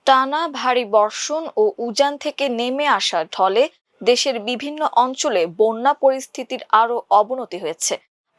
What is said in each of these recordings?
টানা ভারী বর্ষণ ও উজান থেকে নেমে আসা ঢলে দেশের বিভিন্ন অঞ্চলে বন্যা পরিস্থিতির আরো অবনতি হয়েছে।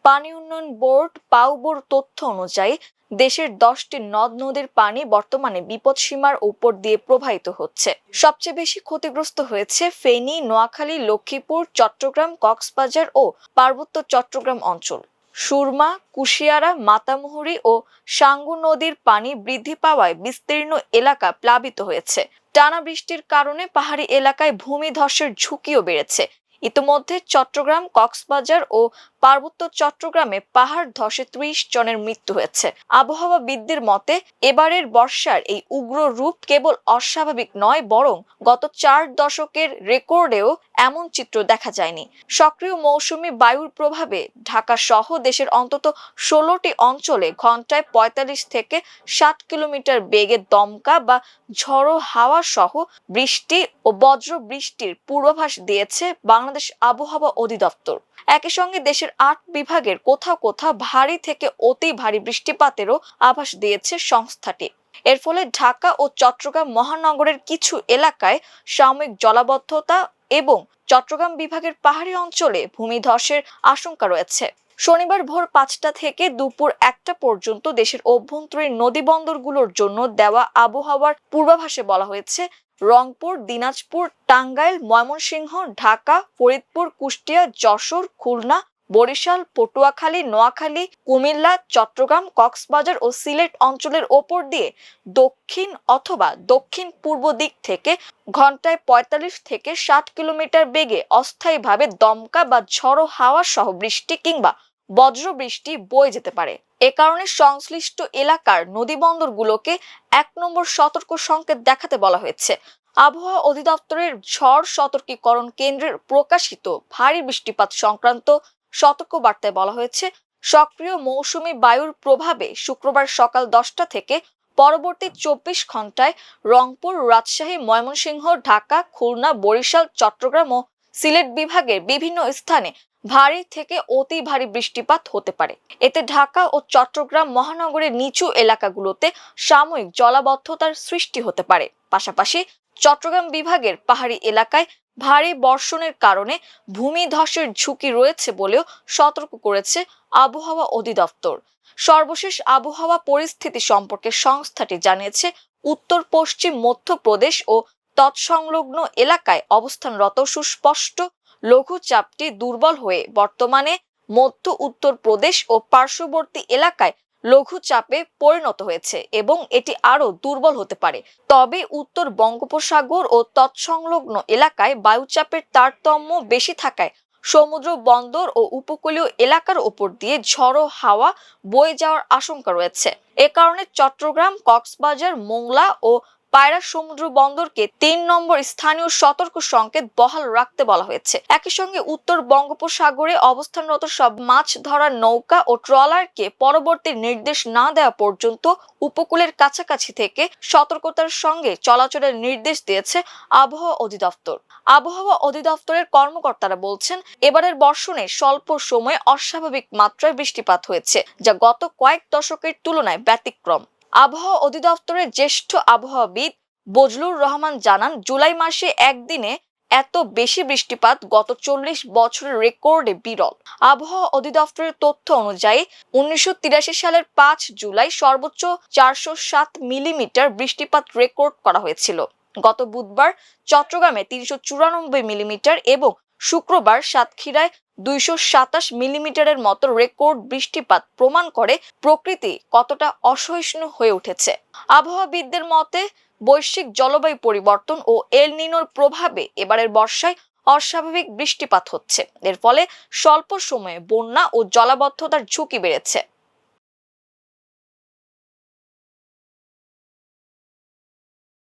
পানি উন্নয়ন বোর্ড পাউবোর তথ্য অনুযায়ী দেশের 10টি নদ নদীর পানি বর্তমানে বিপদসীমার উপর দিয়ে প্রবাহিত হচ্ছে। সবচেয়ে বেশি ক্ষতিগ্রস্ত হয়েছে ফেনী, নোয়াখালী, লক্ষ্মীপুর, চট্টগ্রাম, কক্সবাজার ও পার্বত্য চট্টগ্রাম অঞ্চল। সুরমা, কুশিয়ারা, মাতামুহুরী ও সাঙ্গু নদীর পানি বৃদ্ধি পাওয়ায় বিস্তীর্ণ এলাকা প্লাবিত হয়েছে। টানা বৃষ্টির কারণে পাহাড়ি এলাকায় ভূমিধসের ঝুঁকিও বেড়েছে। ইতোমধ্যে চট্টগ্রাম, কক্সবাজার ও পার্বত্য চট্টগ্রামে পাহাড় ধসে 30 জনের মৃত্যু হয়েছে। আবহাওয়াবিদদের মতে এবারের বর্ষার এই উগ্র রূপ কেবল অস্বাভাবিক নয়, বরং গত 4 দশকের রেকর্ডেও এমন চিত্র দেখা যায়নি। সক্রিয় মৌসুমী বায়ুর প্রভাবে ঢাকা সহ দেশের অন্তত 16টি অঞ্চলে ঘন্টায় 45 থেকে 60 কিলোমিটার বেগে দমকা বা ঝড়ো হাওয়া সহ বৃষ্টি ও বজ্র বৃষ্টির পূর্বাভাস দিয়েছে বাংলাদেশ আবহাওয়া অধিদপ্তর। একই সঙ্গে দেশের 8 বিভাগের কোথাও কোথাও ভারী থেকে অতি ভারী বৃষ্টিপাতেরও আভাস দিয়েছে সংস্থাটি। এর ফলে ঢাকা ও চট্টগ্রাম মহানগরের কিছু এলাকায় সাময়িক জলাবদ্ধতা এবং চট্টগ্রাম বিভাগের পাহাড়ি অঞ্চলে ভূমিধসের আশঙ্কা রয়েছে। শনিবার ভোর 5টা থেকে দুপুর 1টা পর্যন্ত দেশের অভ্যন্তরীণ নদীবন্দরগুলোর জন্য দেওয়া আবহাওয়ার পূর্বাভাসে বলা হয়েছে, রংপুর, দিনাজপুর, টাঙ্গাইল, ময়মনসিংহ, ঢাকা, ফরিদপুর, কুষ্টিয়া, যশোর, খুলনা, বরিশাল, পটুয়াখালী, নোয়াখালী, কুমিল্লা, চট্টগ্রাম, কক্সবাজার ও সিলেট অঞ্চলের ওপর দিয়ে দক্ষিণ অথবা দক্ষিণ পূর্ব দিক থেকে ঘন্টায় 45 থেকে 60 কিলোমিটার বেগে অস্থায়ীভাবে দমকা বা ঝড়ো হাওয়া সহ বৃষ্টি কিংবা বজ্র বৃষ্টি বয়ে যেতে পারে। এ কারণে সংশ্লিষ্ট এলাকার নদীবন্দরগুলোকে 1 নম্বর সতর্ক সংকেত দেখাতে বলা হয়েছে। আবহাওয়া অধিদপ্তরের ঝড় সতর্কীকরণ কেন্দ্রের প্রকাশিত ভারী বৃষ্টিপাত সংক্রান্ত সতর্কবার্তায় বলা হয়েছে, সক্রিয় মৌসুমী বায়ুর প্রভাবে শুক্রবার সকাল 10টা থেকে পরবর্তী 24 ঘন্টায় রংপুর, রাজশাহী, ময়মনসিংহ, ঢাকা, খুলনা, বরিশাল, চট্টগ্রাম ও সিলেট বিভাগের বিভিন্ন স্থানে ভারী থেকে অতি ভারী বৃষ্টিপাত হতে পারে। এতে ঢাকা ও চট্টগ্রাম মহানগরের নিচু এলাকাগুলোতে সাময়িক জলাবদ্ধতার সৃষ্টি হতে পারে। পাশাপাশি চট্টগ্রাম বিভাগের পাহাড়ি এলাকায় ভারী বর্ষণের কারণে ভূমিধসের ঝুঁকি রয়েছে বলেও সতর্ক করেছে আবহাওয়া অধিদপ্তর। সর্বশেষ আবহাওয়া পরিস্থিতি সম্পর্কে সংস্থাটি জানিয়েছে, উত্তর পশ্চিম মধ্যপ্রদেশ ও তৎসংলগ্ন এলাকায় অবস্থানরত সুস্পষ্ট লঘুচাপটি দুর্বল হয়ে বর্তমানে মধ্য উত্তর প্রদেশ ও পার্শ্ববর্তী এলাকায় লঘুচাপে পরিণত হয়েছে এবং এটি আরো দুর্বল হতে পারে। তবে উত্তর বঙ্গোপসাগর ও তৎসংলগ্ন এলাকায় বায়ুচাপের তারতম্য বেশি থাকায় সমুদ্র বন্দর ও উপকূলীয় এলাকার উপর দিয়ে ঝড়ো হাওয়া বয়ে যাওয়ার আশঙ্কা রয়েছে। এ কারণে চট্টগ্রাম, কক্সবাজার, মোংলা ও পায়রা সমুদ্র বন্দরকে 3 নম্বর স্থানীয় সতর্ক সংকেত বহাল রাখতে বলা হয়েছে। একই সঙ্গে উত্তর বঙ্গোপসাগরে অবস্থানরত সব মাছ ধরার নৌকা ও ট্রলারকে পরবর্তী নির্দেশ না দেওয়া পর্যন্ত উপকূলের কাছাকাছি থেকে সতর্কতার সঙ্গে চলাচলের নির্দেশ দিয়েছে আবহাওয়া অধিদপ্তর। আবহাওয়া অধিদপ্তরের কর্মকর্তারা বলছেন, এবারের বর্ষণে স্বল্প সময়ে অস্বাভাবিক মাত্রায় বৃষ্টিপাত হয়েছে, যা গত কয়েক দশকের তুলনায় ব্যতিক্রম। আবহাওয়া অধিদপ্তরের জ্যেষ্ঠ আবহাওয়াবিদ বজলুর রহমান জানান, জুলাই মাসে একদিনে এত বেশি বৃষ্টিপাত গত 40 বছরের রেকর্ডে বিরল। আবহাওয়া অধিদপ্তরের তথ্য অনুযায়ী 1983 সালের 5 জুলাই সর্বোচ্চ 407 মিলিমিটার বৃষ্টিপাত রেকর্ড করা হয়েছিল। গত বুধবার চট্টগ্রামে 394 মিলিমিটার এবং শুক্রবার সাতক্ষীরায় 227 মিলিমিটারের মতো রেকর্ড বৃষ্টিপাত প্রমাণ করে প্রকৃতি কতটা অসহিষ্ণু হয়ে উঠেছে। আবহাওয়াবিদদের মতে বৈশ্বিক জলবায়ু পরিবর্তন ও এল নিনোর প্রভাবে এবারের বর্ষায় অস্বাভাবিক বৃষ্টিপাত হচ্ছে। এর ফলে স্বল্প সময়ে বন্যা ও জলাবদ্ধতার ঝুঁকি বেড়েছে।